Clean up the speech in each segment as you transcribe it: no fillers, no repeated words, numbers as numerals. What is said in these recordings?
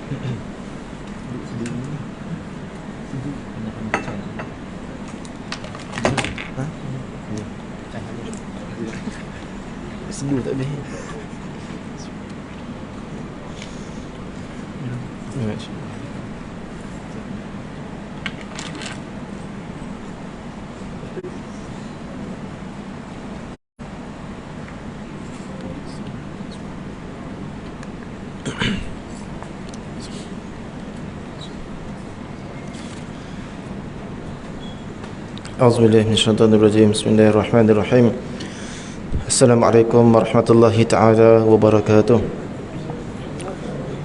Sedu tak boleh. A'udzubillahi minasyaitonir rajim. Bismillahirrahmanirrahim. Assalamualaikum warahmatullahi taala wabarakatuh.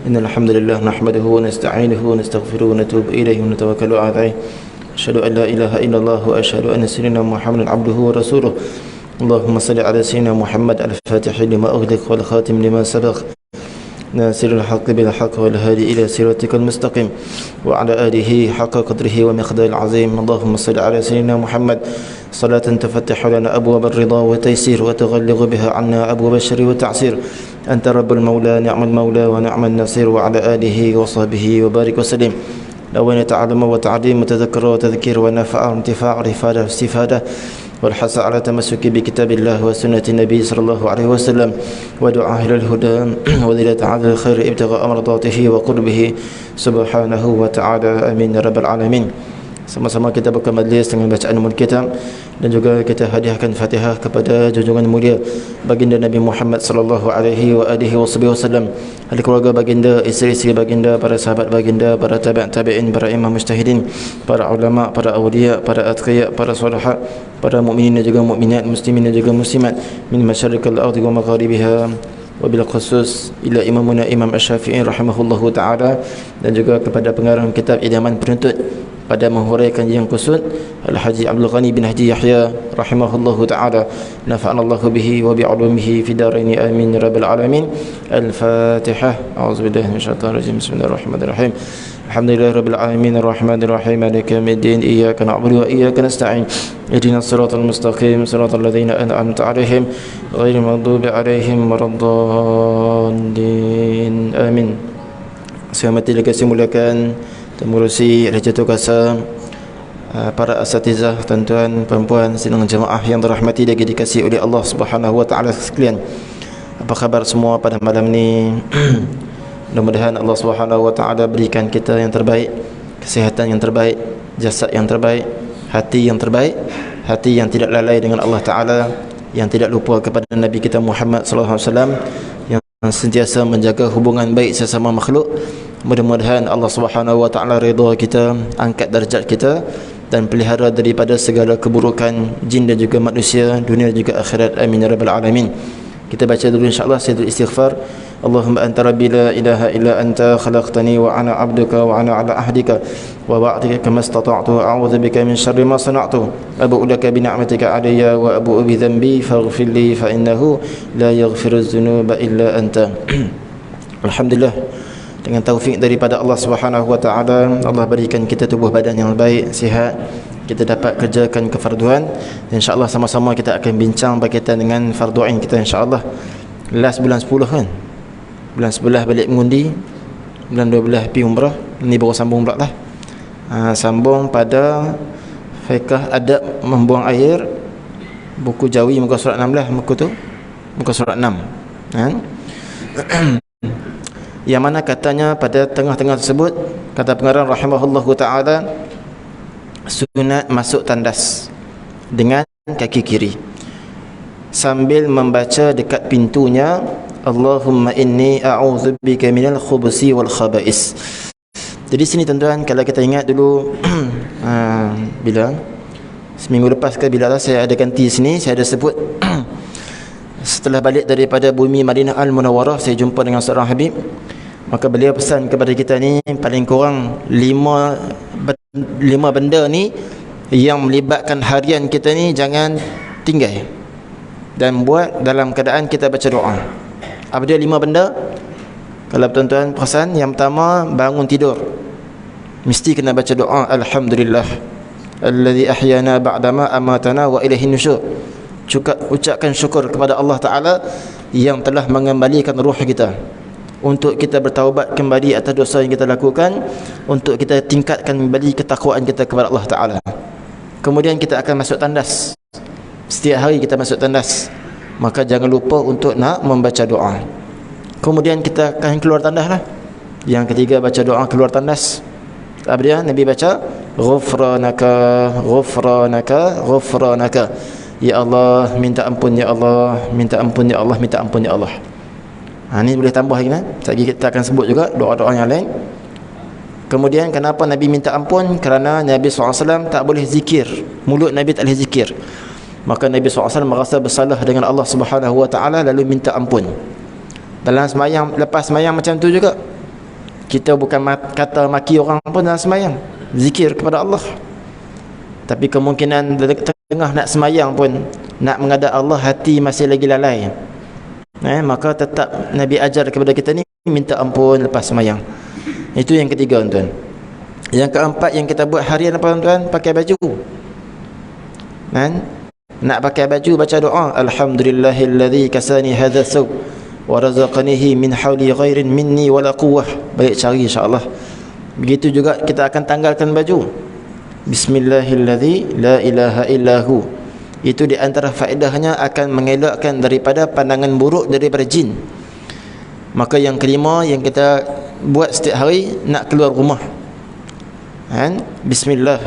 Innal hamdalillah nahmaduhu wa nasta'inuhu wa nastaghfiruhu wa natubu ilayhi wa natawakkalu 'alaihi. Asyhadu an la ilaha illallah wa asyhadu anna sayyidina Muhammadan 'abduhu wa rasuluh. Allahumma salli 'ala sayyidina Muhammad al-fatih lima ughliq wal khatim lima sabaq. ناصر الحق بالحق والهادي إلى صراطك المستقيم وعلى آله حق قدره ومقداره العظيم. اللهم صل على سيدنا محمد صلاة تفتح لنا أبواب الرضا والتيسير وتغلق بها عنا أبواب الشر والتعسير. أنت رب المولى نعم المولى ونعم النصير. وعلى آله وصحبه وبارك وسلم. لو نتعلم وتعليم وتذكر وتذكير ونفع وانتفاع رفادة واستفادة والحث على تمسك بكتاب الله وسنة النبي صلى الله عليه وسلم ودعاء إلى الهدى وذلة على الخير ابتغاء مرضاته وقربه سبحانه وتعالى. آمين يا رب العالمين. Sama-sama kita buka majlis dengan bacaan umul kitab dan juga kita hadiahkan Fatihah kepada junjungan mulia baginda Nabi Muhammad sallallahu alaihi wa alihi wasallam, ahli keluarga baginda, isteri-isteri baginda, para sahabat baginda, para tabi'in, para imam mujtahidin, para ulama, para awliya, para atqiya, para salihat, para mukminin dan juga mukminat, muslimin dan juga muslimat min masyariqil ardi wa magharibiha, wabil khusus ila imamuna Imam Asy-Syafi'i rahimahullahu taala, dan juga kepada pengarang kitab idaman penuntut pada menghuraikan yang kusut Al-Haji Abdul Ghani bin Haji Yahya rahimahullahu taala, nafa'anallahu bihi wa bi'ulumihi fi daraini amin ya rabbil alamin. Al-Fatihah. A'udzubillahi minasyaitonir rajim. Bismillahirrahmanirrahim. Alhamdulillahi rabbil alamin arrahmanir rahim maliki yaumiddin iyyaka na'budu wa iyyaka nasta'in ihdinas siratal mustaqim siratal ladzina an'amta 'alaihim ghairil maghdubi 'alaihim waladdallin. Amin. Saya mati dikasih muliakan Temurusi Rajatul Qasam, para asatizah, tuan-tuan, perempuan, sidang jemaah yang dirahmati dan dikasihi oleh Allah Subhanahu wa taala sekalian. Apa khabar semua pada malam ni? Mudah-mudahan Allah Subhanahu wa taala berikan kita yang terbaik, kesihatan yang terbaik, jasad yang terbaik, hati yang terbaik, hati yang tidak lalai dengan Allah taala, yang tidak lupa kepada Nabi kita Muhammad sallallahu alaihi wasallam, yang sentiasa menjaga hubungan baik sesama makhluk. Mudah-mudahan Allah Subhanahu wa taala redha kita, angkat darjat kita dan pelihara daripada segala keburukan jin dan juga manusia, dunia dan juga akhirat. Amin ya rabbal alamin. Kita baca dulu insya-Allah sayyidul istighfar. Allahumma anta rabbi la ilaha illa anta khalaqtani wa ana 'abduka wa ana 'ala ahdika wa wa'dika kama istata'tu a'udzu bika min syarri ma sana'tu abu'u laka bi ni'matika 'alayya wa abu'u bi dhanbi faghfir li fa innahu la yaghfiru dzunuba illa anta. Alhamdulillah, dengan taufik daripada Allah Subhanahu wa taala, Allah berikan kita tubuh badan yang baik, sihat, kita dapat kerjakan kefarduan. Insya-Allah sama-sama kita akan bincang berkaitan dengan fardu ain kita insya-Allah. Last bulan 10 kan. Bulan 11 balik mengundi, bulan 12 pergi umrah, ni baru sambung pula lah. Sambung pada fiqh adab membuang air, buku Jawi muka surat 16, muka tu muka surat 6 kan. Yang mana katanya pada tengah-tengah tersebut, kata pengarang rahimahullahu ta'ala, sunat masuk tandas dengan kaki kiri sambil membaca dekat pintunya, Allahumma inni a'udzubika minal khubusi wal khaba'is. Jadi sini tuan-tuan, kalau kita ingat dulu bila seminggu lepas ke bila saya ada ganti sini, saya ada sebut setelah balik daripada bumi Madinah Al-Munawwarah, saya jumpa dengan seorang Habib. Maka beliau pesan kepada kita ni, paling kurang 5 benda ni yang melibatkan harian kita ni jangan tinggal, dan buat dalam keadaan kita baca doa. Apa dia 5 benda? Kalau tuan-tuan perasan, yang pertama, bangun tidur mesti kena baca doa, alhamdulillah alladzi ahyana ba'dama amatana wa ilaihin nusyur. Ucapkan syukur kepada Allah Ta'ala yang telah mengembalikan ruh kita. untuk kita bertaubat kembali atas dosa yang kita lakukan, untuk kita tingkatkan kembali ketakwaan kita kepada Allah Ta'ala. Kemudian kita akan masuk tandas. Setiap hari kita masuk tandas, maka jangan lupa untuk nak membaca doa. Kemudian kita akan keluar tandas lah. Yang ketiga, baca doa keluar tandas. Apa dia? Nabi baca ghufranaka, ghufranaka, ghufranaka. Ya Allah, minta ampun ya Allah, minta ampun ya Allah, minta ampun ya Allah. Ini boleh tambah lagi kan? Lagi kita akan sebut juga doa-doa yang lain. Kemudian kenapa Nabi minta ampun? Kerana Nabi SAW tak boleh zikir. Mulut Nabi tak boleh zikir. Maka Nabi SAW merasa bersalah dengan Allah Subhanahu Wa Taala, lalu minta ampun. Dalam semayang, lepas semayang macam tu juga. Kita bukan kata maki orang pun dalam semayang, zikir kepada Allah. Tapi kemungkinan tengah nak semayang pun, nak menghadap Allah, hati masih lagi lalai, maka tetap Nabi ajar kepada kita ni, minta ampun lepas semayang. Itu yang ketiga, tuan. Yang keempat yang kita buat harian apa, tuan? Pakai baju. Nak pakai baju, baca doa, alhamdulillahilladzi kasani hadha thawb wa razaqanihi min hawli ghairin minni wala quwwah. Baik cari insya-Allah. Begitu juga kita akan tanggalkan baju. Bismillahilladzi la ilaha illahu. Itu di antara faedahnya akan mengelakkan daripada pandangan buruk daripada jin. Maka yang kelima yang kita buat setiap hari, nak keluar rumah, bismillah,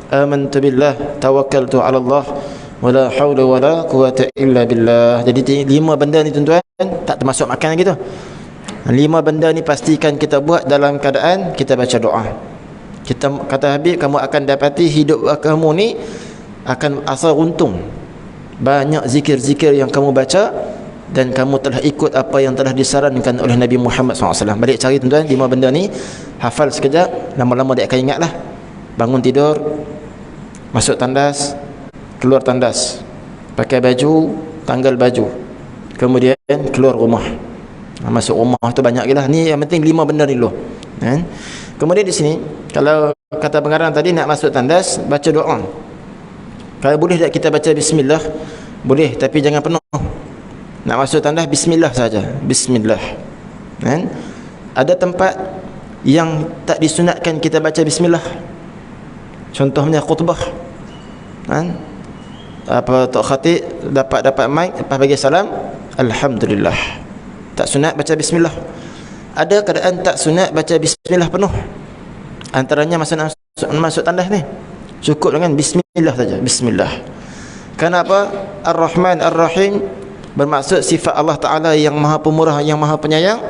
amantu billah, tawakkaltu ala Allah, wala haula wala quwata illa billah. Jadi 5 benda ni, tuan-tuan, tak termasuk makan lagi tu. 5 benda ni pastikan kita buat dalam keadaan kita baca doa. Kita kata Habib, kamu akan dapati hidup kamu ni akan asal untung. Banyak zikir-zikir yang kamu baca, dan kamu telah ikut apa yang telah disarankan oleh Nabi Muhammad SAW. Balik cari, tuan-tuan, 5 benda ni, hafal sekejap, lama-lama dia akan ingat lah. Bangun tidur, masuk tandas, keluar tandas, pakai baju, tanggal baju, kemudian keluar rumah. Masuk rumah tu banyak lagi lah. Ni yang penting 5 benda ni dulu. Kemudian di sini, kalau kata pengarang tadi, nak masuk tandas, baca doa. Kalau boleh tak kita baca bismillah? Boleh, tapi jangan penuh. Nak masuk tandas, bismillah saja. Bismillah. Ada tempat yang tak disunatkan kita baca bismillah. Contohnya khutbah. Apa Tok Khatib dapat mic, lepas bagi salam, alhamdulillah. Tak sunat baca bismillah. Ada keadaan tak sunat baca bismillah penuh. Antaranya masa nak masuk tandas ni, cukup dengan bismillah saja. Bismillah. Kenapa? Ar-Rahman Ar-Rahim bermaksud sifat Allah Ta'ala yang maha pemurah, yang maha penyayang.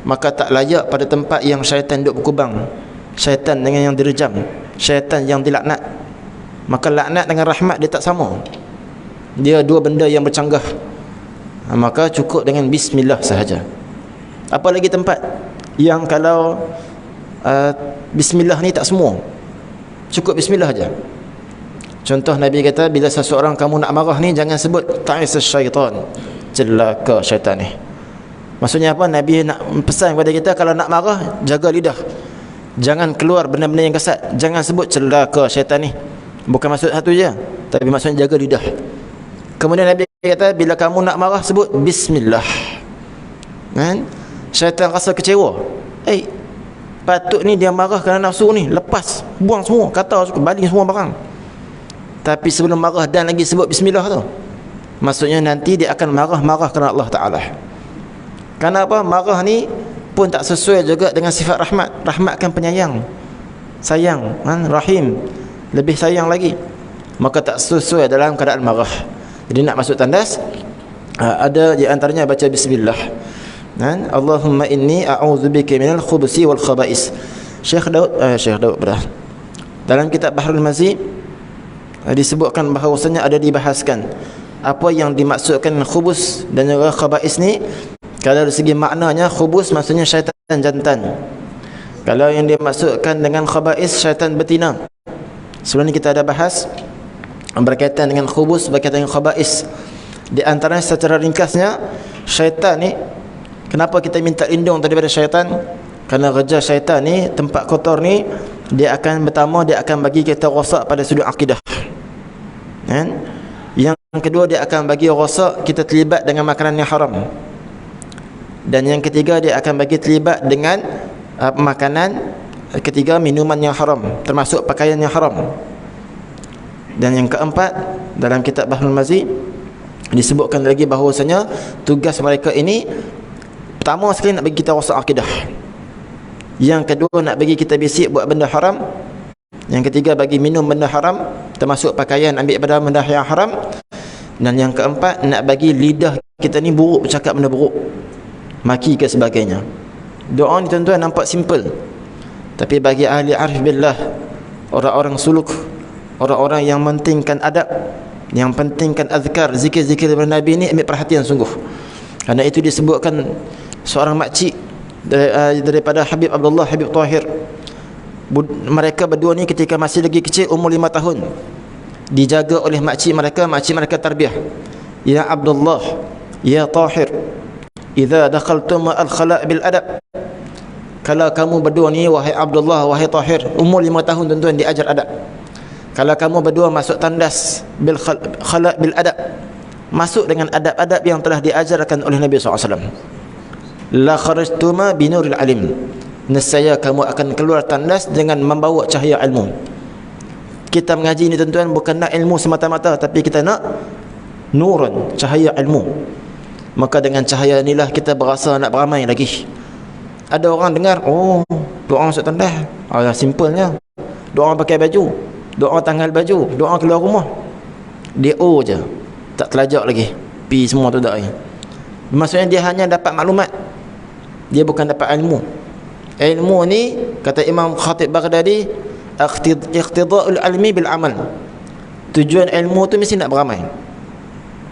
Maka tak layak pada tempat yang syaitan duduk berkubang, syaitan dengan yang direjam, syaitan yang dilaknat. Maka laknat dengan rahmat dia tak sama. Dia 2 benda yang bercanggah. Maka cukup dengan bismillah sahaja. Apa lagi tempat yang kalau bismillah ni tak semua, cukup bismillah saja. Contoh Nabi kata, bila seseorang kamu nak marah ni, jangan sebut ta'is syaitan, celaka syaitan ni. Maksudnya apa? Nabi nak pesan kepada kita, kalau nak marah, jaga lidah, jangan keluar benda-benda yang kasar. Jangan sebut celaka syaitan ni. Bukan maksud satu je, tapi maksudnya jaga lidah. Kemudian Nabi kata, bila kamu nak marah, sebut bismillah. Syaitan rasa kecewa, patut ni dia marah kerana nafsu ni, lepas, buang semua, kata suka, baling semua barang. Tapi sebelum marah dan lagi sebut bismillah tu, maksudnya nanti dia akan marah kerana Allah Ta'ala. Kenapa? Marah ni pun tak sesuai juga dengan sifat rahmat. Rahmat kan penyayang, sayang, rahim, lebih sayang lagi. Maka tak sesuai dalam keadaan marah. Jadi nak masuk tandas, ada di antaranya baca bismillah. Allahumma inni a'udzubika minal khubusi wal khaba'is. Syekh Daud berah, dalam kitab Bahrul Mazid disebutkan bahawasanya ada dibahaskan apa yang dimaksudkan khubus dan juga khaba'is ni. Kalau dari segi maknanya, khubus maksudnya syaitan jantan. Kalau yang dimaksudkan dengan khaba'is, syaitan betina. Sebelum ni kita ada bahas berkaitan dengan khubus, berkaitan dengan khaba'is. Di antaranya secara ringkasnya, syaitan ni, kenapa kita minta lindung daripada syaitan? Kerana kerja syaitan ni, tempat kotor ni, dia akan pertama, dia akan bagi kita rosak pada sudut akidah. Yang kedua, dia akan bagi rosak kita terlibat dengan makanan yang haram. Dan yang ketiga, dia akan bagi terlibat dengan makanan. Ketiga, minuman yang haram, termasuk pakaian yang haram. Dan yang keempat, dalam kitab Bahrul Mazi disebutkan lagi bahawasanya tugas mereka ini, pertama sekali nak bagi kita rosak akidah, yang kedua nak bagi kita bisik buat benda haram, yang ketiga bagi minum benda haram, termasuk pakaian, ambil pada benda yang haram, dan yang keempat nak bagi lidah kita ni buruk, bercakap benda buruk, maki ke sebagainya. Doa ni tuan-tuan nampak simple, tapi bagi ahli arif billah, orang-orang suluk, orang-orang yang mentingkan adab, yang pentingkan azkar, zikir-zikir daripada Nabi ni, ambil perhatian sungguh. Kerana itu disebutkan seorang makcik daripada Habib Abdullah, Habib Tahir, mereka berdua ni ketika masih lagi kecil, umur 5 tahun, dijaga oleh makcik mereka tarbiyah. Ya Abdullah, ya Tahir, idza dakhaltum al-khala' bil adab. Kalau kamu berdua ni, wahai Abdullah, wahai Tahir, umur 5 tahun tuan-tuan, diajar adab. Kalau kamu berdua masuk tandas bil khala' bil adab, masuk dengan adab-adab yang telah diajarkan oleh Nabi SAW. La kharajtuma binuril alim, nescaya kamu akan keluar tandas dengan membawa cahaya ilmu. Kita mengaji ni tuan-tuan bukan nak ilmu semata-mata, tapi kita nak nurun, cahaya ilmu. Maka dengan cahaya inilah kita berasa nak beramai lagi. Ada orang dengar, oh, doa masuk tandas, simpelnya. Doa pakai baju, doa tanggal baju, doa keluar rumah. Dia je, tak telajak lagi, pi semua tu dah. Maksudnya dia hanya dapat maklumat, dia bukan dapat ilmu. Ilmu ni, kata Imam Khatib Baghdadi, iqtida'ul ilmi bil amal. Tujuan ilmu tu mesti nak beramai.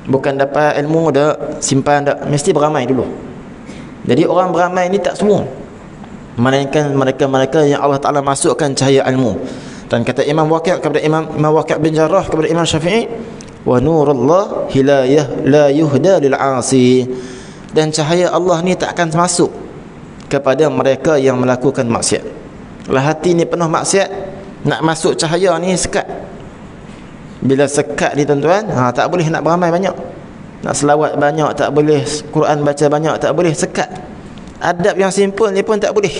Bukan dapat ilmu dah simpan dah, mesti beramai dulu. Jadi orang beramai ni tak semua, melainkan mereka-mereka yang Allah Ta'ala masukkan cahaya ilmu. Dan kata Imam Waqi' kepada Imam Waqi' bin Jarrah kepada Imam Syafi'i, wa nurullah hilayah la yuhda lil 'asi. Dan cahaya Allah ni tak akan masuk kepada mereka yang melakukan maksiat. Kalau hati ni penuh maksiat, nak masuk cahaya ni sekat. Bila sekat ni tuan-tuan, tak boleh nak beramai banyak, nak selawat banyak tak boleh, Quran baca banyak tak boleh, sekat. Adab yang simple ni pun tak boleh.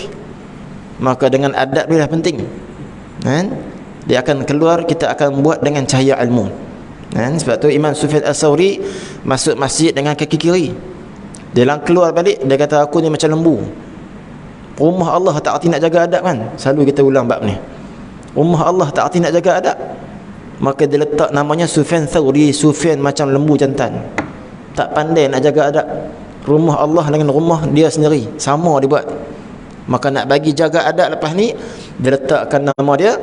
Maka dengan adab ni lah penting, kan? Dia akan keluar, kita akan buat dengan cahaya ilmu, kan? Sebab tu Imam Sufyan As-Sawri masuk masjid dengan kaki kiri. Dia lang keluar balik, dia kata aku ni macam lembu. Rumah Allah tak arti nak jaga adab, kan? Selalu kita ulang bab ni. Rumah Allah tak arti nak jaga adab. Maka dia letak namanya Sufyan Thawri, Sufyan macam lembu jantan, tak pandai nak jaga adab. Rumah Allah dengan rumah dia sendiri sama dia buat. Maka nak bagi jaga adab lepas ni, dia letakkan nama dia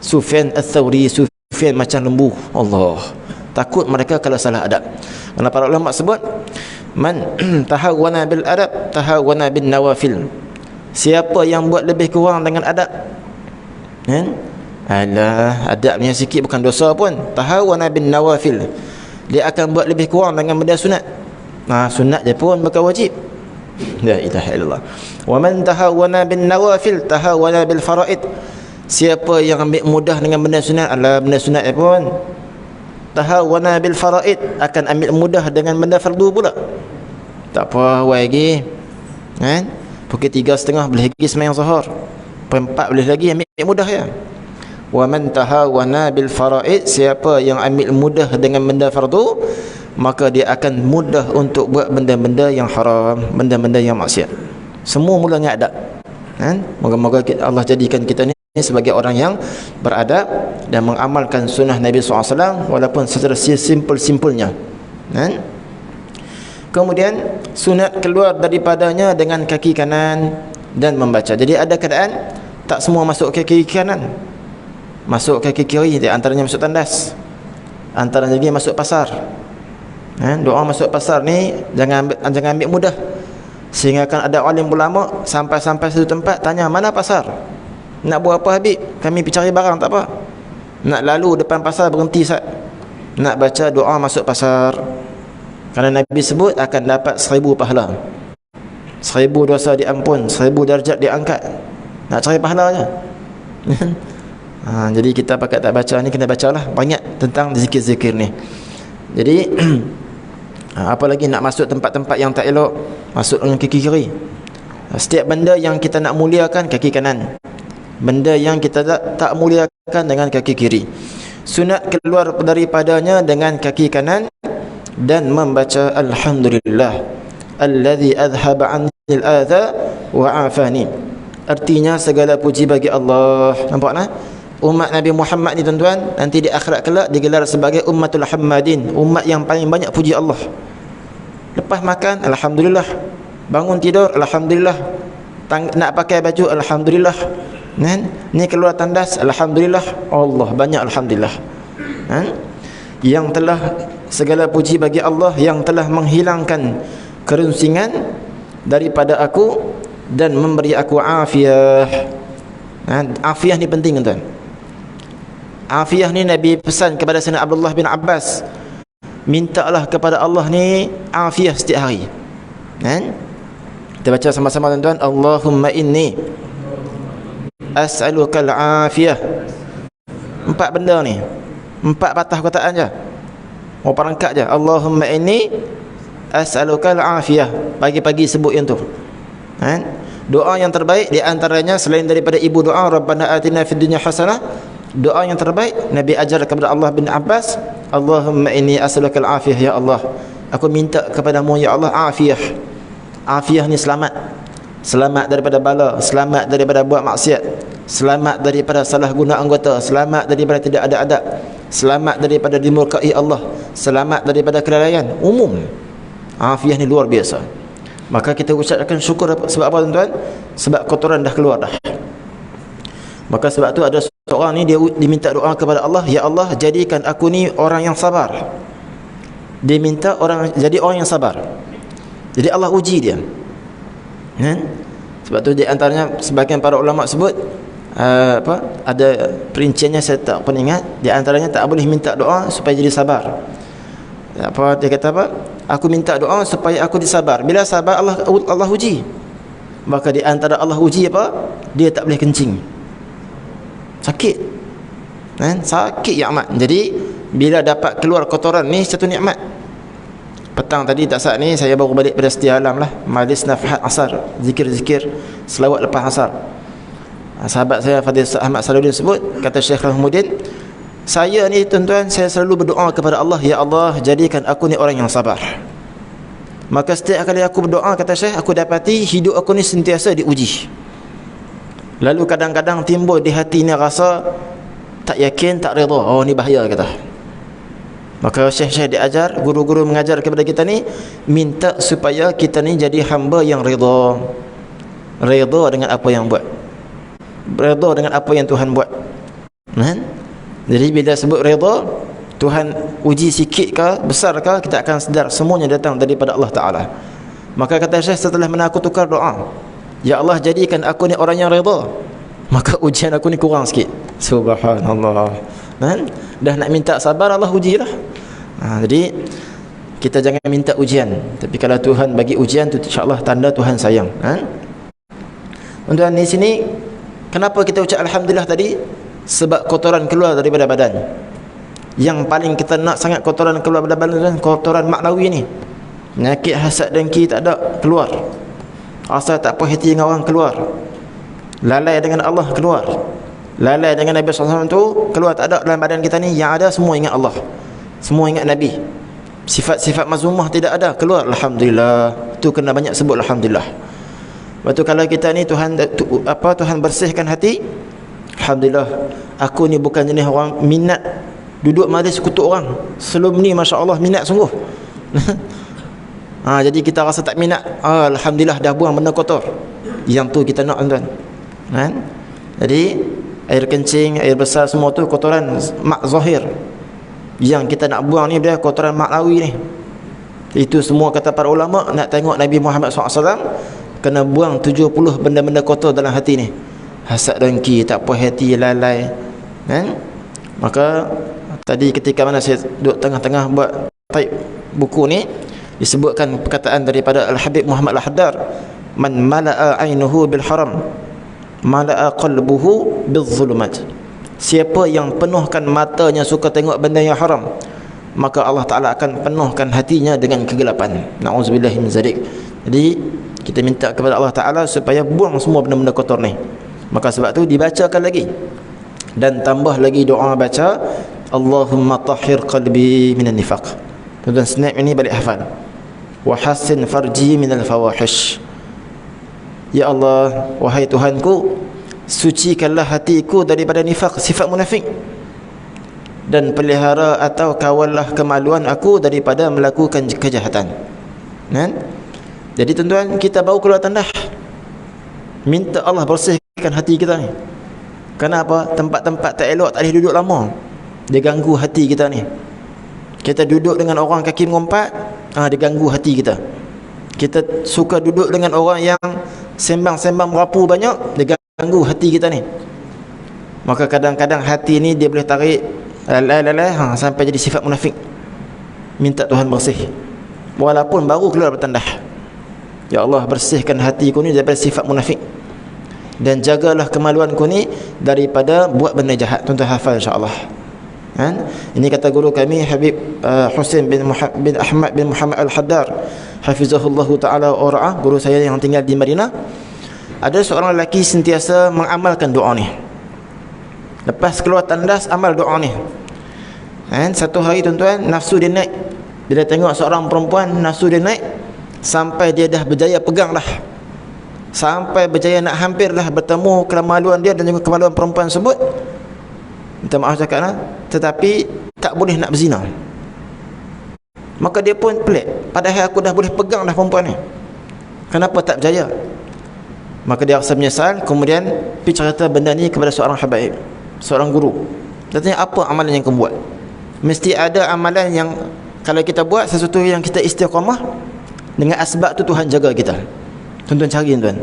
Sufyan Ats-Tsauri, Sufyan macam lembu. Allah, takut mereka kalau salah adab. Karena para ulama sebut, man tahawwana bil adab tahawwana bin nawafil. Siapa yang buat lebih kurang dengan adab, kan? Alah, adabnya sikit bukan dosa pun. Tahawwana bin nawafil, dia akan buat lebih kurang dengan benda sunat. Sunat je pun bukan wajib. La ilaha illallah. Wa man tahawwana bin nawafil tahawwana bil faraid. Siapa yang ambil mudah dengan benda sunat, alah benda sunat je pun, tahawwana bil faraid, akan ambil mudah dengan benda fardu pula. Tak apa lagi, kan? Pukul 3.30 boleh lagi sembahyang zuhur, pukul 4 boleh lagi, ambil mudah ya. Wa man tahawwana bil faraid, siapa yang ambil mudah dengan benda fardu, maka dia akan mudah untuk buat benda-benda yang haram, benda-benda yang maksiat. Semua mulanya adab, kan? Moga-moga Allah jadikan kita ni sebagai orang yang beradab dan mengamalkan sunnah Nabi SAW walaupun secara simple-simpelnya, kan? Kemudian sunat keluar daripadanya dengan kaki kanan dan membaca. Jadi ada keadaan tak semua masuk kaki kanan, masuk kaki kiri, di antaranya masuk tandas, antaranya lagi masuk pasar. Doa masuk pasar ni jangan ambil mudah, sehingga akan ada alim ulama sampai-sampai satu tempat tanya, mana pasar? Nak buat apa Habib? Kami pergi cari barang, tak apa. Nak lalu depan pasar berhenti sat, nak baca doa masuk pasar. Kerana Nabi sebut akan dapat 1000 pahala, 1000 dosa diampun, 1000 darjat diangkat. Nak cari pahala je. Jadi kita pakat tak baca ni, kena bacalah banyak tentang zikir-zikir ni. Jadi Apalagi nak masuk tempat-tempat yang tak elok, masuk dengan kaki kiri. Setiap benda yang kita nak muliakan, kaki kanan. Benda yang kita tak muliakan, dengan kaki kiri. Sunat keluar daripadanya dengan kaki kanan dan membaca alhamdulillah alladzi adhhaba 'anil adha wa 'afani. Artinya segala puji bagi Allah. Nampak tak? Umat Nabi Muhammad ni tuan-tuan, nanti di akhirat kelak digelar sebagai ummatul Hammadin, umat yang paling banyak puji Allah. Lepas makan, alhamdulillah. Bangun tidur, alhamdulillah. Nak pakai baju, alhamdulillah. Ni keluar tandas, alhamdulillah. Allah, banyak alhamdulillah. Yang telah, segala puji bagi Allah yang telah menghilangkan kerunsingan daripada aku dan memberi aku afiah. Afiah ni penting tuan. Afiah ni Nabi pesan kepada Sayyidina Abdullah bin Abbas, mintalah kepada Allah ni afiah setiap hari. Kita baca sama-sama tuan-tuan. Allahumma inni as'aluka al-afiyah. 4 benda ni, 4 patah kataan je, berapa rangkap je. Allahumma inni as'aluka al-afiyah. Pagi-pagi sebut yang tu. Doa yang terbaik di antaranya, selain daripada ibu doa Rabbana atina fid dunya hasanah, doa yang terbaik Nabi ajar kepada Allah bin Abbas, Allahumma inni as'aluka al-afiyah, ya Allah, aku minta kepadamu ya Allah afiyah. Afiyah ni selamat. Selamat daripada bala, selamat daripada buat maksiat, selamat daripada salah guna anggota, selamat daripada tidak ada adab, selamat daripada dimurkai Allah, selamat daripada kelalaian. Umum. Afiyah ni luar biasa. Maka kita ucapkan syukur. Sebab apa tuan-tuan? Sebab kotoran dah keluar dah. Maka sebab tu ada seorang ni, dia diminta doa kepada Allah, ya Allah, jadikan aku ni orang yang sabar. Dia minta jadi orang yang sabar. Jadi Allah uji dia. Sebab tu di antaranya sebagian para ulama sebut ada perinciannya, saya tak pernah ingat. Di antaranya tak boleh minta doa supaya jadi sabar. Dia kata apa? Aku minta doa supaya aku disabar. Bila sabar, Allah uji. Maka di antara Allah uji apa? Dia tak boleh kencing. Sakit. Sakit ya amat. Jadi bila dapat keluar kotoran ni, satu nikmat. Petang tadi tak saat ni saya baru balik pada Setia Alam lah, majlis nafhat asar, zikir-zikir selawat lepas asar. Sahabat saya Fadil Ahmad Salahuddin sebut, kata Syekh Rahmuddin, saya ni tuan-tuan, saya selalu berdoa kepada Allah, ya Allah, jadikan aku ni orang yang sabar. Maka setiap kali aku berdoa, kata Syekh, aku dapati hidup aku ni sentiasa diuji. Lalu kadang-kadang timbul di hati ni rasa tak yakin, tak redha. Oh, ni bahaya, kata. Maka Syekh diajar, guru-guru mengajar kepada kita ni, minta supaya kita ni jadi hamba yang redha. Redha dengan apa yang buat, redha dengan apa yang Tuhan buat. Jadi bila sebut redha, Tuhan uji sikit ke, besar ke, kita akan sedar semuanya datang daripada Allah Ta'ala. Maka kata Syekh, setelah mana aku tukar doa, ya Allah, jadikan aku ni orang yang redha, maka ujian aku ni kurang sikit. Subhanallah. Dah nak minta sabar, Allah ujilah. Jadi kita jangan minta ujian, tapi kalau Tuhan bagi ujian tu, insya-Allah tanda Tuhan sayang. Tuan-tuan, di sini kenapa kita ucap alhamdulillah tadi? Sebab kotoran keluar daripada badan. Yang paling kita nak sangat kotoran keluar daripada badan, kotoran maknawi ni. Penyakit hasad dengki tak ada, keluar. Rasa tak puas hati dengan orang, keluar. Lalai dengan Allah, keluar. Lalai dengan Nabi SAW tu, keluar. Tak ada dalam badan kita ni. Yang ada semua ingat Allah, semua ingat Nabi. Sifat-sifat mazmumah tidak ada, keluar. Alhamdulillah. Tu kena banyak sebut alhamdulillah. Lepas tu kalau kita ni Tuhan bersihkan hati, alhamdulillah, aku ni bukan jenis orang minat duduk majlis kutuk orang. Sebelum ni masya-Allah minat sungguh. Jadi kita rasa tak minat, alhamdulillah dah buang benda kotor. Yang tu kita nak, tuan-tuan. Jadi air kencing, air besar, semua tu kotoran mak zahir. Yang kita nak buang ni dia kotoran maknawi ni. Itu semua kata para ulama, nak tengok Nabi Muhammad SAW, kena buang 70 benda-benda kotor dalam hati ni. Hasad dengki, tak puas hati, lalai. Maka tadi ketika mana saya duduk tengah-tengah buat type buku ni, disebutkan perkataan daripada Al-Habib Muhammad Al-Haddar, man mala'a ainuhu bil haram mala'a qalbuhu bil zulumat. Siapa yang penuhkan matanya suka tengok benda yang haram, maka Allah Ta'ala akan penuhkan hatinya dengan kegelapan. Na'udzubillahi min zalik. Jadi kita minta kepada Allah Ta'ala supaya buang semua benda-benda kotor ni. Maka sebab tu dibacakan lagi, dan tambah lagi doa baca Allahumma tahhir qalbi minan nifaq. Tuan-tuan snap ini balik hafal. Wa hassin farji minal fawahish. Ya Allah, wahai Tuhanku, sucikanlah hatiku daripada nifaq, sifat munafik, dan pelihara atau kawallah kemaluan aku daripada melakukan kejahatan. Kan? Jadi tuan-tuan, kita baru keluar tandah, minta Allah bersihkan hati kita ni. Kenapa? Tempat-tempat tak elok tak boleh duduk lama, dia ganggu hati kita ni. Kita duduk dengan orang kaki mengumpat, dia ganggu hati kita. Kita suka duduk dengan orang yang sembang-sembang merapu banyak, dia ganggu hati kita ni. Maka kadang-kadang hati ni dia boleh tarik sampai jadi sifat munafik. Minta Tuhan bersih, walaupun baru keluar bertandah. Ya Allah, bersihkan hatiku ni daripada sifat munafik, dan jagalah kemaluanku ni daripada buat benda jahat. Tuan-tuan hafal insya-Allah. Kan? Ini kata guru kami Habib Husain bin Ahmad bin Muhammad Al-Haddar, hafizahullahu taala wa ra'ah, guru saya yang tinggal di Madinah. Ada seorang lelaki sentiasa mengamalkan doa ni. Lepas keluar tandas, amal doa ni. Satu hari tuan-tuan, nafsu dia naik. Bila tengok seorang perempuan, nafsu dia naik sampai dia dah berjaya pegang dah, sampai berjaya nak hampir dah bertemu kemaluan dia dan juga kemaluan perempuan tersebut. Minta maaf cakap lah, tetapi tak boleh nak berzina. Maka dia pun pelik, padahal aku dah boleh pegang dah perempuan ni, kenapa tak berjaya? Maka dia rasa menyesal. Kemudian pergi cerita benda ni kepada seorang habaib, seorang guru. Dia tanya, apa amalan yang kamu buat? Mesti ada amalan yang kalau kita buat sesuatu yang kita istiqamah, dengan asbab tu Tuhan jaga kita. Tuan-tuan cari tuan,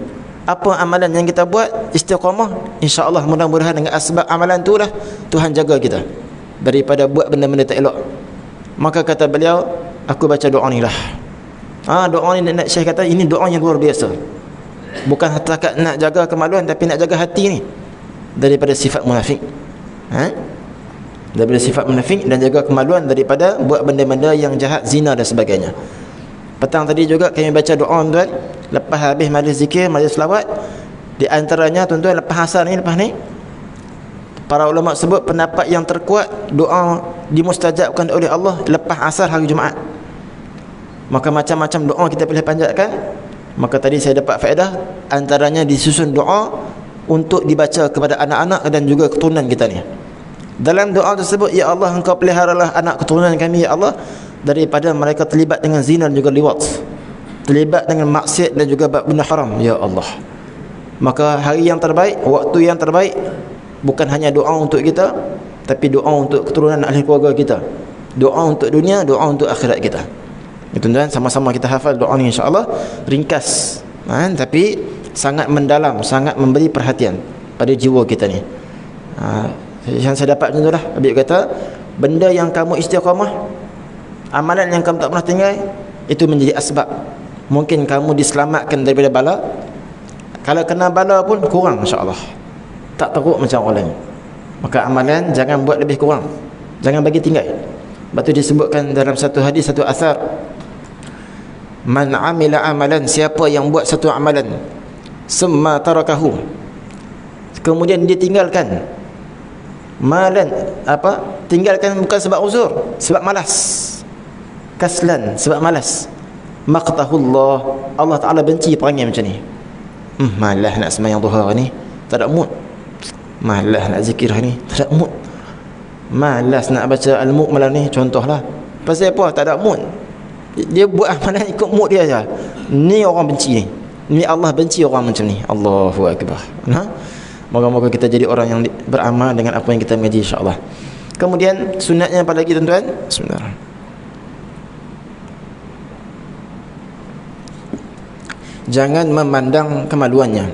apa amalan yang kita buat istiqamah, insya-Allah mudah-mudahan dengan asbab amalan tu lah Tuhan jaga kita daripada buat benda-benda tak elok. Maka kata beliau, aku baca doa ni lah. Doa ni nak Syekh kata ini doa yang luar biasa. Bukan setakat nak jaga kemaluan, tapi nak jaga hati ni daripada sifat munafik. Daripada sifat munafik, dan jaga kemaluan daripada buat benda-benda yang jahat, zina dan sebagainya. Petang tadi juga kami baca doa tuan, lepas habis majlis zikir, majlis selawat. Di antaranya tuan-tuan, lepas asar ni, lepas ni, para ulama sebut pendapat yang terkuat, doa dimustajabkan oleh Allah lepas asar hari Jumaat. Maka macam-macam doa kita boleh panjatkan. Maka tadi saya dapat faedah, antaranya disusun doa untuk dibaca kepada anak-anak dan juga keturunan kita ni. Dalam doa tersebut, ya Allah, engkau peliharalah anak keturunan kami, ya Allah, daripada mereka terlibat dengan zina dan juga liwat, terlibat dengan maksiat dan juga benda haram, ya Allah. Maka hari yang terbaik, waktu yang terbaik, bukan hanya doa untuk kita, tapi doa untuk keturunan ahli keluarga kita, doa untuk dunia, doa untuk akhirat kita. Tuan-tuan, sama-sama kita hafal doa ni insya-Allah. Ringkas, tapi sangat mendalam, sangat memberi perhatian pada jiwa kita ni. Yang saya dapat macam tu lah. Habib kata, benda yang kamu istiqamah, amalan yang kamu tak pernah tinggal, itu menjadi asbab mungkin kamu diselamatkan daripada bala. Kalau kena bala pun kurang, insya-Allah, tak teruk macam orang lain. Maka amalan jangan buat lebih kurang, jangan bagi tinggal. Sebab tu disebutkan dalam satu hadis, satu asar, man amila amalan, siapa yang buat satu amalan, summa tarakahu, kemudian dia tinggalkan, malan, tinggalkan bukan sebab uzur, sebab malas, kaslan, sebab malas, maqtahullah, Allah Ta'ala benci perangai macam ni. Malas nak sembahyang duha ni, tak ada mood. Malas nak zikir ni, tak ada mood. Malas nak baca al-Mulk malam ni, contohlah. Pasal apa? Tak ada mood. Dia buat amalan ikut mood dia saja. Ni orang benci ni. Ni Allah benci orang macam ni. Allahu akbar. Moga-moga kita jadi orang yang beramal dengan apa yang kita mengaji, insya-Allah. Kemudian sunatnya apa lagi tuan-tuan? Bismillah. Jangan memandang kemaluannya,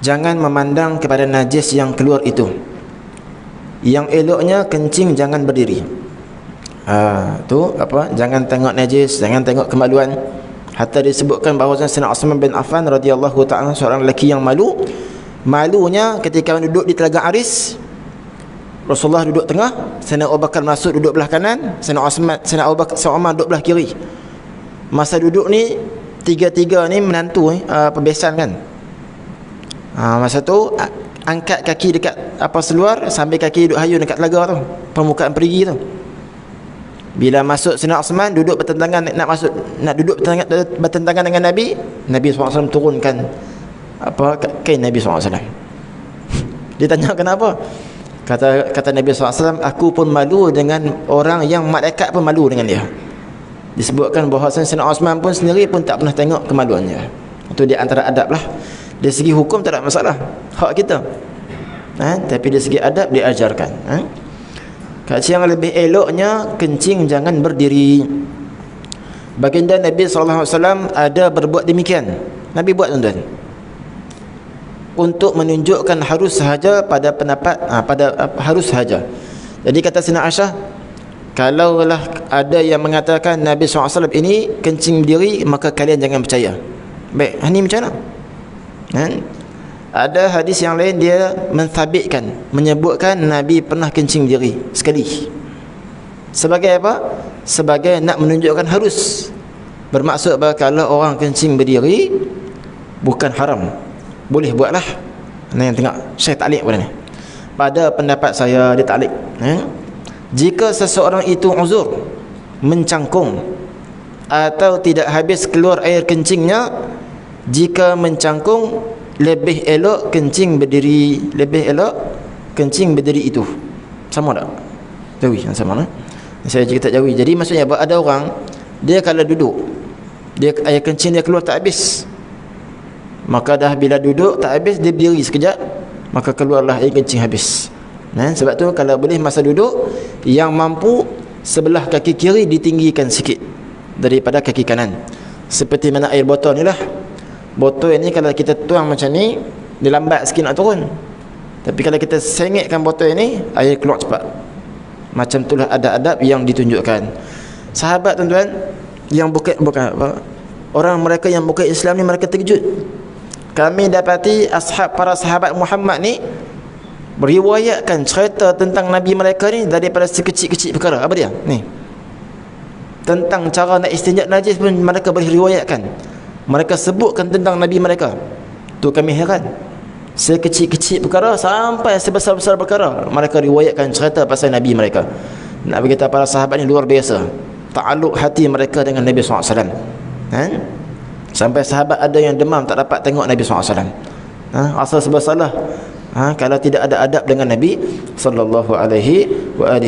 jangan memandang kepada najis yang keluar itu. Yang eloknya kencing jangan berdiri. Tu apa? Jangan tengok najis, jangan tengok kemaluan. Hatta disebutkan bahawa Sayyidina Uthman bin Affan radhiyallahu ta'ala, seorang lelaki yang malu. Malunya ketika duduk di Telaga Aris, Rasulullah duduk tengah, Sayyidina Abu Bakar masuk duduk belah kanan, Sayyidina Abu Bakar, Sayyidina Umar duduk belah kiri. Masa duduk ni tiga-tiga ni menantu pembesan kan. Masa tu angkat kaki dekat seluar sambil kaki duduk hayun dekat telaga tu, permukaan perigi tu. Bila masuk Sayyidina Uthman duduk bertentangan, nak duduk bertentangan dengan Nabi SAW turunkan kain Nabi SAW. Dia tanya kenapa? Kata Nabi SAW, aku pun malu dengan orang yang malaikat pun malu dengan dia. Disebutkan bahawa Sayyidina Uthman pun sendiri pun tak pernah tengok kemaluannya. Itu di antara adab lah. Dari segi hukum tak ada masalah, hak kita. Tapi dari segi adab diajarkan. Yang lebih eloknya kencing jangan berdiri. Baginda Nabi SAW ada berbuat demikian. Nabi buat tuan-tuan, untuk menunjukkan harus sahaja pada pendapat harus sahaja. Jadi kata Sayyidina Aisyah, kalaulah ada yang mengatakan Nabi SAW ini kencing berdiri, maka kalian jangan percaya. Baik, ini macam mana? Ada hadis yang lain dia menthabitkan, menyebutkan Nabi pernah kencing berdiri sekali. Sebagai apa? Sebagai nak menunjukkan harus. Bermaksud bahawa kalau orang kencing berdiri bukan haram, boleh buatlah. Yang tengok saya taklid pada ni. Pada pendapat saya dia taklid. Jika seseorang itu uzur, mencangkung atau tidak habis keluar air kencingnya, jika mencangkung lebih elok kencing berdiri, lebih elok kencing berdiri itu. Sama tak? Jauhi yang sama lah. Saya cerita jauhi. Jadi maksudnya ada orang dia kalau duduk, dia air kencing dia keluar tak habis, maka dah bila duduk tak habis, dia berdiri sekejap, maka keluarlah air kencing habis. Sebab tu kalau boleh masa duduk, yang mampu sebelah kaki kiri ditinggikan sikit daripada kaki kanan. Seperti mana air botol ni lah. Botol ni kalau kita tuang macam ni, dia lambat sikit nak turun. Tapi kalau kita sengitkan botol ni, air keluar cepat. Macam itulah adab-adab yang ditunjukkan. Sahabat tuan-tuan yang bukan orang mereka yang bukan Islam ni, mereka terkejut. Kami dapati para sahabat Muhammad ni beriwayatkan cerita tentang Nabi mereka ni daripada sekecil-kecil perkara. Apa dia? Ni. Tentang cara nak istinja najis pun mereka boleh riwayatkan. Mereka sebutkan tentang Nabi mereka. Tu kami heran. Sekecil-kecil perkara sampai sebesar-besar perkara, mereka riwayatkan cerita pasal Nabi mereka. Nak berkata para sahabat ni luar biasa, ta'alluq hati mereka dengan Nabi SAW. Sampai sahabat ada yang demam tak dapat tengok Nabi SAW. Asal sebab salah. Kalau tidak ada adab dengan Nabi sallallahu alaihi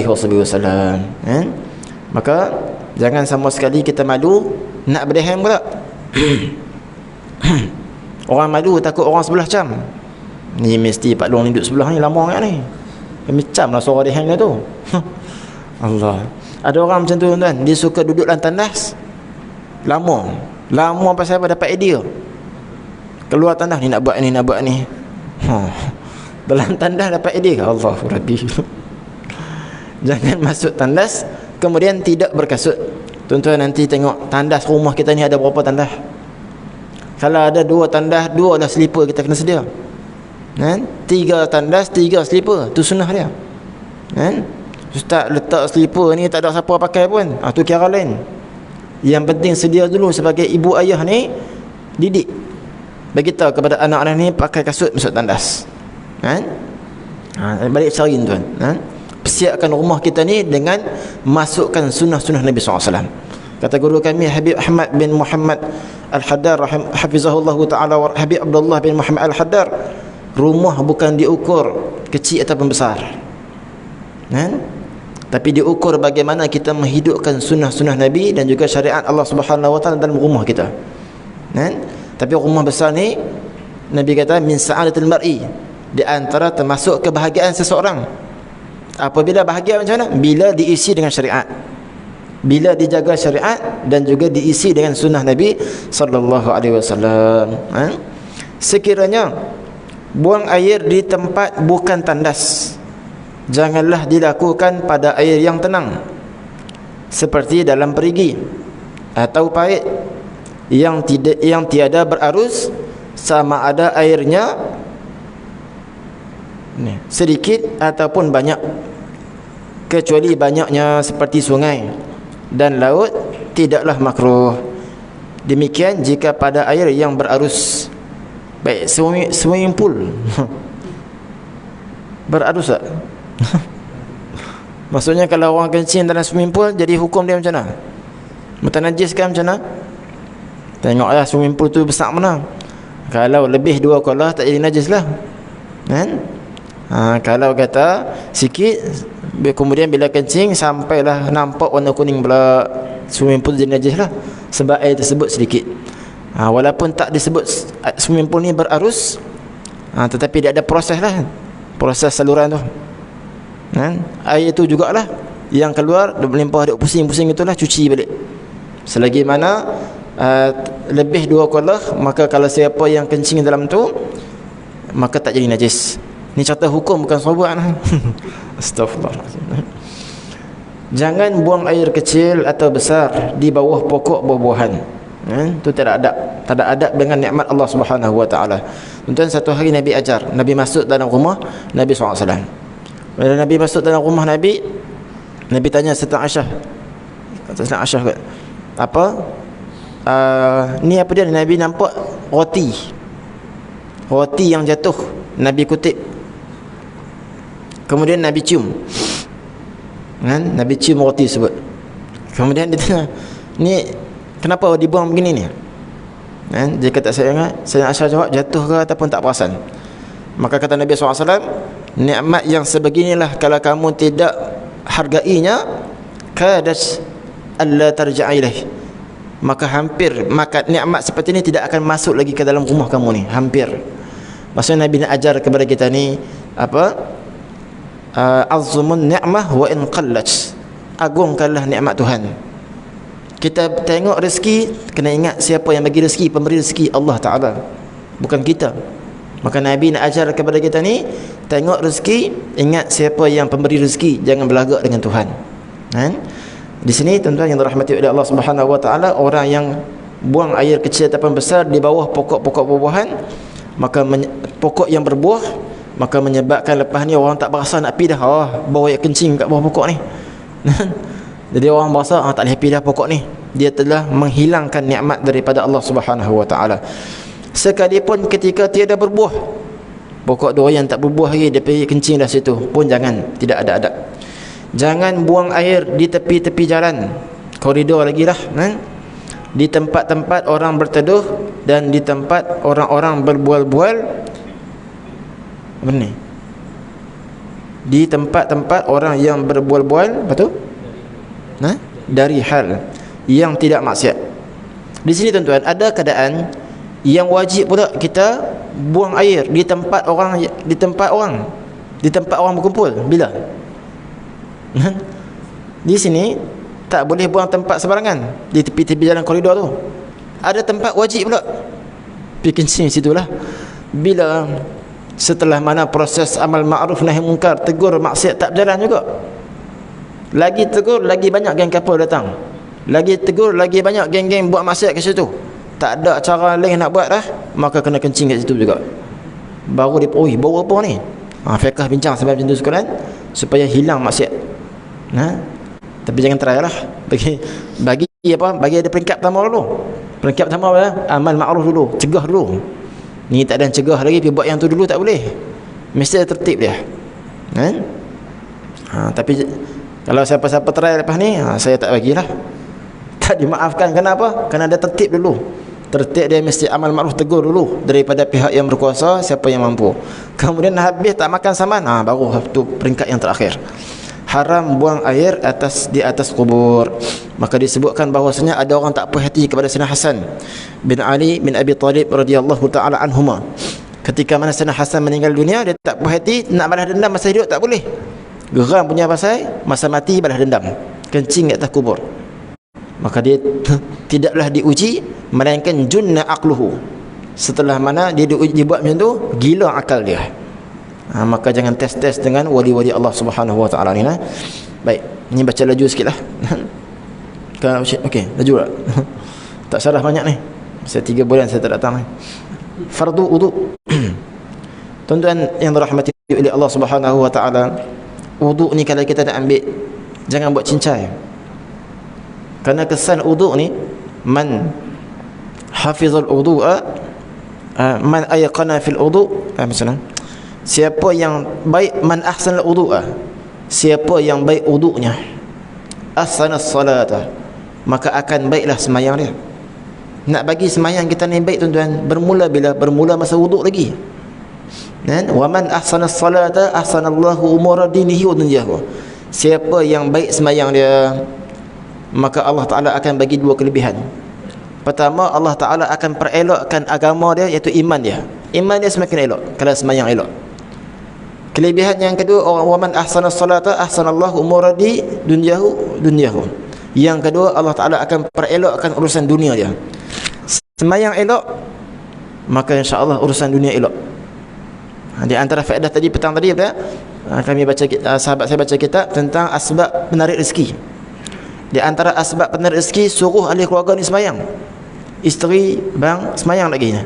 wasallam. Maka jangan sama sekali kita malu nak berdehem pula. Orang malu takut orang sebelah cam. Ni mesti Pak Long ni duduk sebelah ni lama sangat ni. Kami cam lah suara dehem dia tu. Allah. Ada orang macam tu tuan, dia suka duduk dalam tandas lama pasal apa? Dapat idea. Keluar tandas ni nak buat ni. Dalam tandas dapat idea. Allahu Rabbi. Jangan masuk tandas kemudian tidak berkasut. Tuan-tuan nanti tengok tandas rumah kita ni ada berapa tandas. Kalau ada 2 tandas, 2 dah selipar kita kena sedia. 3 tandas, 3 selipar, tu sunnah dia. Ustaz letak selipar ni tak ada siapa pakai pun, tu kira lain. Yang penting sedia dulu sebagai ibu ayah ni, didik, beritahu kepada anak-anak ni pakai kasut masuk tandas. Balik cari tuan. Persiapkan rumah kita ni dengan masukkan sunnah-sunnah Nabi SAW. Kata guru kami Habib Ahmad bin Muhammad Al-Haddar hafizahullah ta'ala, Habib Abdullah bin Muhammad Al-Haddar, rumah bukan diukur kecil ataupun besar, tapi diukur bagaimana kita menghidupkan sunnah-sunnah Nabi dan juga syariat Allah Subhanahu wa taala dalam rumah kita. Tapi rumah besar ni Nabi kata min sa'adatil mar'i, di antara termasuk kebahagiaan seseorang. Apabila bahagia macam mana? Bila diisi dengan syariat, bila dijaga syariat dan juga diisi dengan sunnah Nabi sallallahu alaihi wasallam. Sekiranya buang air di tempat bukan tandas, janganlah dilakukan pada air yang tenang, seperti dalam perigi atau parit yang tiada berarus, sama ada airnya sedikit ataupun banyak. kecuali banyaknya seperti sungai dan laut tidaklah makruh. Demikian jika pada air yang berarus. Baik, swimming pool berarus tak? Maksudnya kalau orang kencing dalam swimming pool, jadi hukum dia macam mana? Mutanajis kan macam mana? Tengoklah swimming pool tu besar mana. Kalau lebih 2 kolah tak jadi najis lah, kan? Kalau kata sikit, kemudian bila kencing sampailah nampak warna kuning pula, swimming pool jadi najis lah, sebab air tersebut sedikit. Walaupun tak disebut swimming pool ni berarus, tetapi dia ada proses lah, proses saluran tu, kan? Air tu jugalah yang keluar melimpah, duk pusing-pusing itulah cuci balik. Selagi mana lebih 2 kolah, maka kalau siapa yang kencing dalam tu, maka tak jadi najis. Ni contoh hukum, bukan sahabat. Astaghfirullahaladzim. Jangan buang air kecil atau besar di bawah pokok buah-buahan. Itu tak ada adab dengan nikmat Allah Subhanahu Wa Taala. Tuan-tuan, satu hari Nabi ajar, Nabi masuk dalam rumah Nabi SAW. Bila Nabi masuk dalam rumah Nabi tanya Siti Aisyah, kata Aisyah, apa ni apa dia? Nabi nampak roti yang jatuh, Nabi kutip, kemudian Nabi cium, kan? Nabi cium roti tersebut. Kemudian dia tanya, ni kenapa dibuang begini ni, kan? Dia kata, saya Aisyah jawab, jatuh ke ataupun tak perasan. Maka kata Nabi SAW, nikmat yang sebeginilah kalau kamu tidak hargainya, kadas alla tarja'a ilaih, maka hampir nikmat seperti ini tidak akan masuk lagi ke dalam rumah kamu ni, hampir. Maksudnya Nabi nak ajar kepada kita ni apa? Azmun ni'mah wa in qallat, agungkanlah nikmat Tuhan. Kita tengok rezeki, kena ingat siapa yang bagi rezeki, pemberi rezeki Allah Ta'ala, bukan kita. Maka Nabi nak ajar kepada kita ni, tengok rezeki, ingat siapa yang pemberi rezeki, jangan berlagak dengan Tuhan, kan? Di sini tuan-tuan yang dirahmati oleh Allah Subhanahu Wa Taala, orang yang buang air kecil ataupun besar di bawah pokok-pokok buah-buahan, maka pokok yang berbuah, maka menyebabkan lepas ni orang tak berasa nak pergi dah, bau air kencing kat bawah pokok ni. Jadi orang berasa tak boleh pergi dah pokok ni. Dia telah menghilangkan nikmat daripada Allah Subhanahu Wa Taala. Sekalipun ketika tiada berbuah, pokok durian tak berbuah lagi, dia pergi kencing dah situ pun jangan, tidak ada adab. Jangan buang air di tepi-tepi jalan, koridor lagi lah, kan? Di tempat-tempat orang berteduh dan di tempat orang-orang berbual-bual. Apa ni? Di tempat-tempat orang yang berbual-bual, betul? Dari hal yang tidak maksiat. Di sini tuan-tuan, ada keadaan yang wajib pula kita buang air di tempat orang berkumpul. Bila? Di sini tak boleh buang tempat sembarangan di tepi-tepi jalan koridor tu. Ada tempat wajib pula, pergi kencing situlah. Bila setelah mana proses amal ma'ruf nahi munkar, tegur maksiat tak berjalan juga, lagi tegur lagi banyak geng kapal datang, lagi tegur lagi banyak geng-geng buat maksiat ke situ, tak ada cara lain nak buat dah, maka kena kencing kat situ juga. Baru dia, bau apa ni? Fiqh bincang sebab macam tu sekalian, supaya hilang maksiat. Tapi jangan try lah. Bagi ada peringkat pertama dulu. Peringkat pertama apa? Amal ma'ruf dulu, cegah dulu. Ni tak ada cegah lagi, pergi buat yang tu dulu tak boleh. Mesti ada tertib dia, kan? Tapi kalau siapa-siapa try lepas ni, saya tak bagilah. Tak dimaafkan. Kenapa? Kerana ada tertib dulu. Tertib dia mesti amal ma'ruf, tegur dulu daripada pihak yang berkuasa, siapa yang mampu. Kemudian habis tak makan saman, baru tu peringkat yang terakhir. Haram buang air di atas kubur. Maka disebutkan bahawasanya ada orang tak puas hati kepada Sayyidina Hasan bin Ali bin Abi Talib radhiyallahu taala anhuma. Ketika mana Sayyidina Hasan meninggal dunia, dia tak puas hati, nak balas dendam masa hidup tak boleh. Geram punya pasal, masa mati balas dendam, kencing di atas kubur. Maka dia tidaklah diuji, melainkan junna aqluhu. Setelah mana dia dibuat macam tu, gila akal dia. Maka jangan tes-tes dengan wali-wali Allah Subhanahu Wa Taala ni. Baik, ni baca laju sikitlah. Okey, laju tak? Tak salah banyak ni. Saya 3 bulan saya tak datang ni. Fardu wudu. Tuan-tuan yang dirahmati oleh Allah Subhanahu Wa Taala, Wuduk ni kalau kita nak ambil, jangan buat cincai. Kerana kesan wuduk ni, man hafizal wudu'a, man ayqana fil wudu', macam siapa yang baik, man ahsanal wudu'a, siapa yang baik wuduknya, ahsanas salata, maka akan baiklah semayang dia. Nak bagi semayang kita ni baik tuan-tuan, bermula bila? Bermula masa wuduk lagi. Dan wa man ahsanas salata ahsanallahu umura dinihi wa dunyahu. Siapa yang baik semayang dia, maka Allah Ta'ala akan bagi dua kelebihan. Pertama, Allah Ta'ala akan perelokkan agama dia, iaitu iman dia. Iman dia semakin elok kalau semayang elok. Kelebihan yang kedua, wa man ahsanas salata ahsanallahu umura dunyahu. Yang kedua, Allah Ta'ala akan perelokkan urusan dunia dia. Semayang elok, maka insya-Allah urusan dunia elok. Di antara faedah tadi, petang tadi apa? Kami baca, sahabat saya baca kitab tentang asbab penarik rezeki. Di antara asbab penarik rezeki, suruh ahli keluarga ni semayang. Isteri, bang, semayang lagi ni.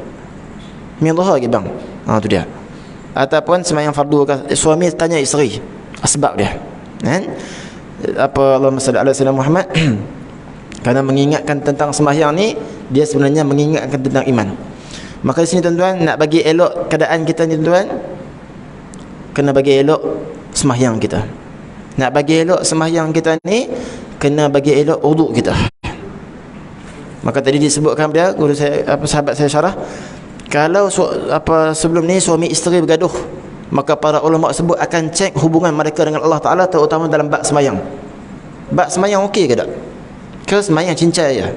Min dhuhur lagi bang. Tu dia. Ataupun semayang fardu, suami tanya isteri asbab dia. Kan? Apa, Allahumma salli ala sayyidina Muhammad. Kerana mengingatkan tentang semayang ni, dia sebenarnya mengingatkan tentang iman. Maka di sini tuan-tuan, nak bagi elok keadaan kita ni tuan-tuan, kena bagi elok semahyang kita. Nak bagi elok semahyang kita ni, kena bagi elok wuduk kita. Maka tadi disebutkan dia, guru saya, sahabat saya syarah, kalau sebelum ni suami isteri bergaduh, maka para ulama sebut akan cek hubungan mereka dengan Allah Ta'ala, terutama dalam bab semayang. Bab semayang okey ke tak? Ke semayang cincai je?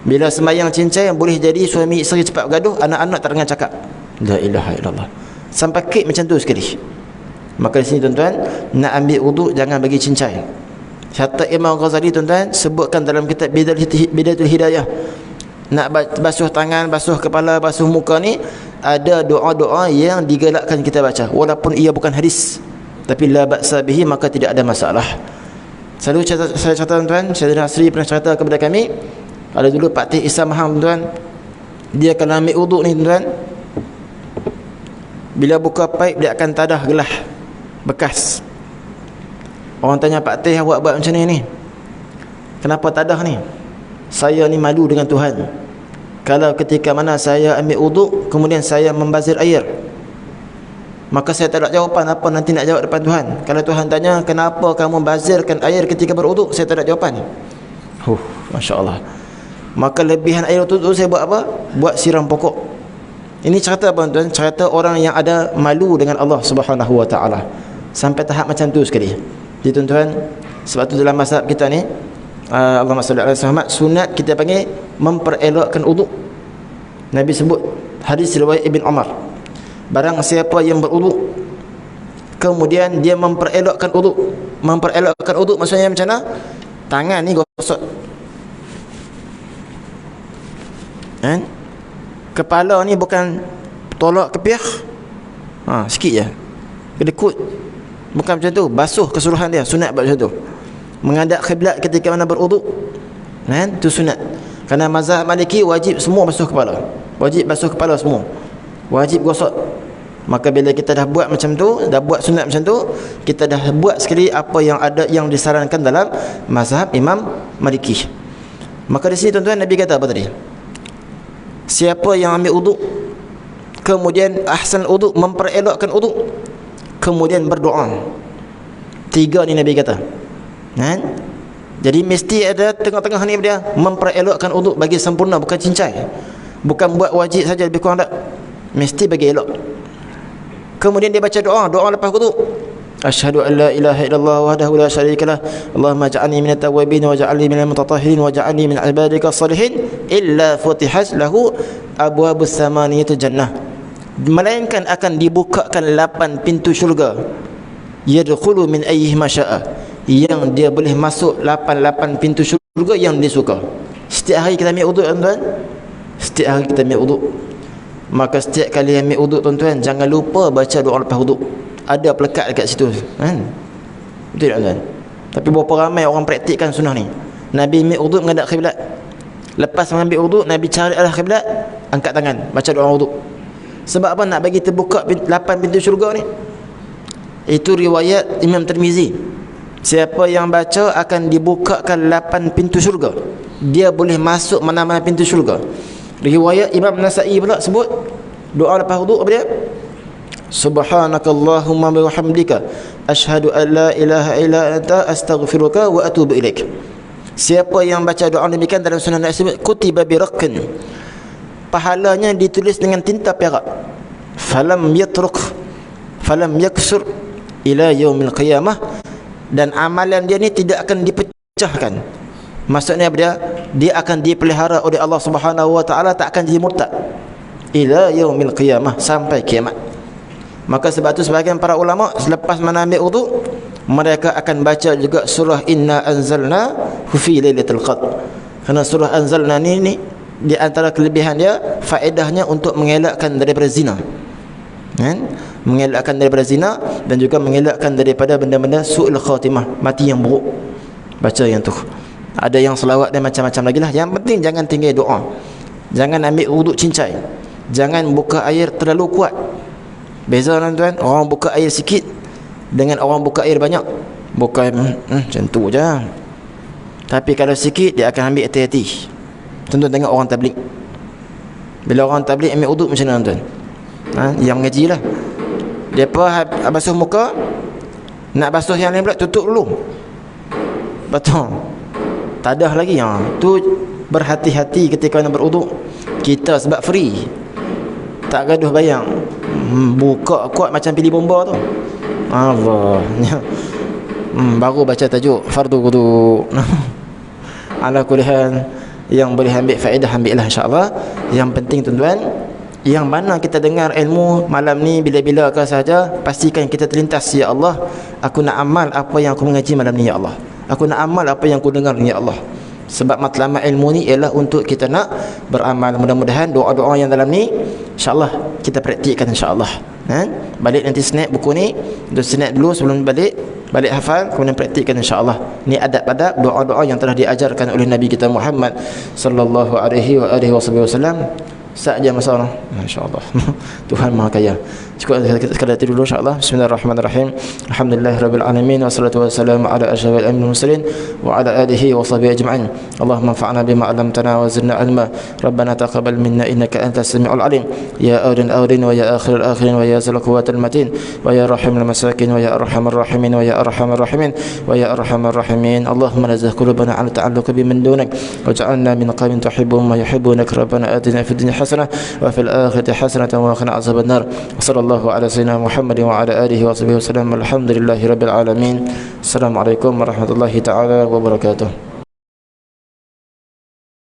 Bila semayang cincai, boleh jadi suami isteri cepat bergaduh, anak-anak tak dengar cakap la ilaha illallah, sampai kek macam tu sekali. Maka di sini tuan-tuan, nak ambil wuduk jangan bagi cincai. Syaitan Imam Ghazali tuan-tuan sebutkan dalam kitab Bidayatul Hidayah, nak basuh tangan, basuh kepala, basuh muka ni, ada doa-doa yang digalakkan kita baca, walaupun ia bukan hadis, tapi la ba'sa bihi, maka tidak ada masalah. Selalu saya cerita tuan-tuan, Sayyidina Asri pernah cerita kepada kami, ada dulu Pak Teh Isa Maham tuan, dia kalau ambil wuduk ni tuan, bila buka paip dia akan tadah gelah bekas. Orang tanya, Pak Teh, awak buat macam ni? Kenapa tadah ni? Saya ni malu dengan Tuhan. Kalau ketika mana saya ambil wuduk, kemudian saya membazir air, maka saya tak ada jawapan apa nanti nak jawab depan Tuhan. Kalau Tuhan tanya, kenapa kamu bazirkan air ketika berwuduk, saya tak ada jawapan. Masya Allah. Maka lebihan air tu saya buat apa? Buat siram pokok. Ini cerita apa tuan? Cerita orang yang ada malu dengan Allah Subhanahu Wa Taala. Sampai tahap macam tu sekali. Jadi tuan-tuan, sebab tu dalam mazhab kita ni, Allahumma salli ala Muhammad, sunat kita panggil memperelokkan wuduk. Nabi sebut hadis riwayat Ibn Umar, barang siapa yang berwuduk kemudian dia memperelokkan wuduk. Memperelokkan wuduk maksudnya macam mana? Tangan ni gosok, kan? Kepala ni bukan tolak kepiah, sikit je, kedekut, bukan macam tu. Basuh keseluruhan dia, sunat buat macam tu. Menghadap kiblat ketika mana berwuduk, kan? Tu sunat. Kerana mazhab Maliki wajib semua basuh kepala, wajib basuh kepala semua, wajib gosok. Maka bila kita dah buat macam tu, dah buat sunat macam tu, kita dah buat sekali apa yang ada, yang disarankan dalam mazhab Imam Maliki. Maka di sini tuan-tuan, Nabi kata apa tadi? Siapa yang ambil wuduk kemudian ahsan wuduk, memperelokkan wuduk, kemudian berdoa. 3 ni Nabi kata, kan? Jadi mesti ada tengah-tengah ni dia, memperelokkan wuduk bagi sempurna, bukan cincai, bukan buat wajib saja, lebih kurang tak, mesti bagi elok. Kemudian dia baca doa lepas wuduk. Asyhadu an la ilaha illallah wahdahu la syarikalah, Allahumma ja'alni minat tawwabin wa ja'alni minal mutatahhirin wa ja'alni min ibadika salihin, illa futihat lahu abwabus samaniyatul jannah, melainkan akan dibukakan 8 pintu syurga, yadkhulu min ayyihi ma syaa, yang dia boleh masuk 8 pintu syurga yang dia suka. Setiap hari kita ambil wuduk tuan-tuan, setiap hari kita ambil wuduk. Maka setiap kali ambil wuduk tuan-tuan, jangan lupa baca doa lepas wuduk. Ada pelekat dekat situ, kan? Betul tak tuan? Tapi berapa ramai orang praktikkan sunnah ni? Nabi ambil wuduk menghadap kiblat, lepas mengambil wuduk Nabi cari arah kiblat, angkat tangan, baca doa wuduk. Sebab apa? Nak bagi terbuka 8 pintu syurga ni. Itu riwayat Imam Tirmizi. Siapa yang baca akan dibukakan 8 pintu syurga. Dia boleh masuk mana-mana pintu syurga. Riwayat Imam Nasa'i pula sebut doa lepas wudu apa dia? Subhanakallahumma wa bihamdika asyhadu an la ilaha illa anta astaghfiruka wa atubu ilaik. Siapa yang baca doa demikian dalam sunnah Nabi sebut kutiba biraqin, pahalanya ditulis dengan tinta perak. Falam yaksur ila yaumil qiyamah, dan amalan dia ni tidak akan dipecahkan. Maksudnya dia akan dipelihara oleh Allah Subhanahu wa taala, tak akan jadi murtad ila yaumil qiyamah, sampai kiamat. Maka sebab tu sebahagian para ulama selepas menambil wudu, mereka akan baca juga surah Inna anzalna fi lailatul qadr. Kerana surah anzalna ni di antara kelebihan dia, faedahnya untuk mengelakkan daripada zina, kan? Mengelakkan daripada zina dan juga mengelakkan daripada benda-benda su'ul khatimah, mati yang buruk. Baca yang tu. Ada yang selawat dan macam-macam lagi lah. Yang penting jangan tinggal doa. Jangan ambil wuduk cincai. Jangan buka air terlalu kuat. Beza tuan-tuan, orang buka air sikit dengan orang buka air banyak. Buka macam tu je. Tapi kalau sikit dia akan ambil hati-hati. Tuan-tuan tengok orang tabligh. Bila orang tabligh ambil wuduk macam mana tuan? Yang mengaji lah. Depa basuh muka, nak basuh yang lain pula tutup dulu. Betul. Tadah lagi. Tu berhati-hati ketika nak berwuduk. Kita sebab free, tak gaduh bayang. Buka kuat macam pilih bomba tu. Allah. Baru baca tajuk fardu wudu. Ala kulli hal, yang boleh ambil faedah ambillah insya-Allah. Yang penting tuan-tuan, yang mana kita dengar ilmu malam ni bila-bila ke sahaja, pastikan kita terlintas, ya Allah, aku nak amal apa yang aku mengaji malam ni, ya Allah. Aku nak amal apa yang aku dengar ni, ya Allah. Sebab matlamat ilmu ni ialah untuk kita nak beramal. Mudah-mudahan doa-doa yang dalam ni insya-Allah kita praktikkan insya-Allah. Balik nanti snap buku ni, snap dulu sebelum balik hafal, kemudian praktikkan insya-Allah. Ni adab-adab doa-doa yang telah diajarkan oleh Nabi kita Muhammad sallallahu alaihi wasallam. Saja masalah, masya-Allah. Tuhan Maha Kaya. Cukup sekadar itu dulu insya-Allah. Bismillahirrahmanirrahim. Alhamdulillahirabbil alamin, wassalatu wassalamu ala asyrafil anbiya'i mursalin wa ala alihi wa sahbihi ajma'in. Allahumma anfa'na bima 'allamtana wa zidna ilma. Rabbana taqabbal minna innaka antas samiul alim. Ya awwalul awwalin wa ya akhirul akhirin wa ya zal quwwatil matin wa ya rahimul masakin wa ya arhamar rahimin wa ya arhamar rahimin wa ya arhamar rahimin. Allahumma nazah qulubana 'ala ta'alluq biman dunak waj'alna min qawmin tuhibbuhum wa yuhibbunak. Rabbana atina fid dunya hasanah wa fil akhirati hasanatan wa qina azabannar. Sallallahu ala sayyidina Muhammadin wa ala alihi wa sahbihi wasallam. Alhamdulillahirabbil alamin. Assalamualaikum warahmatullahi taala wabarakatuh.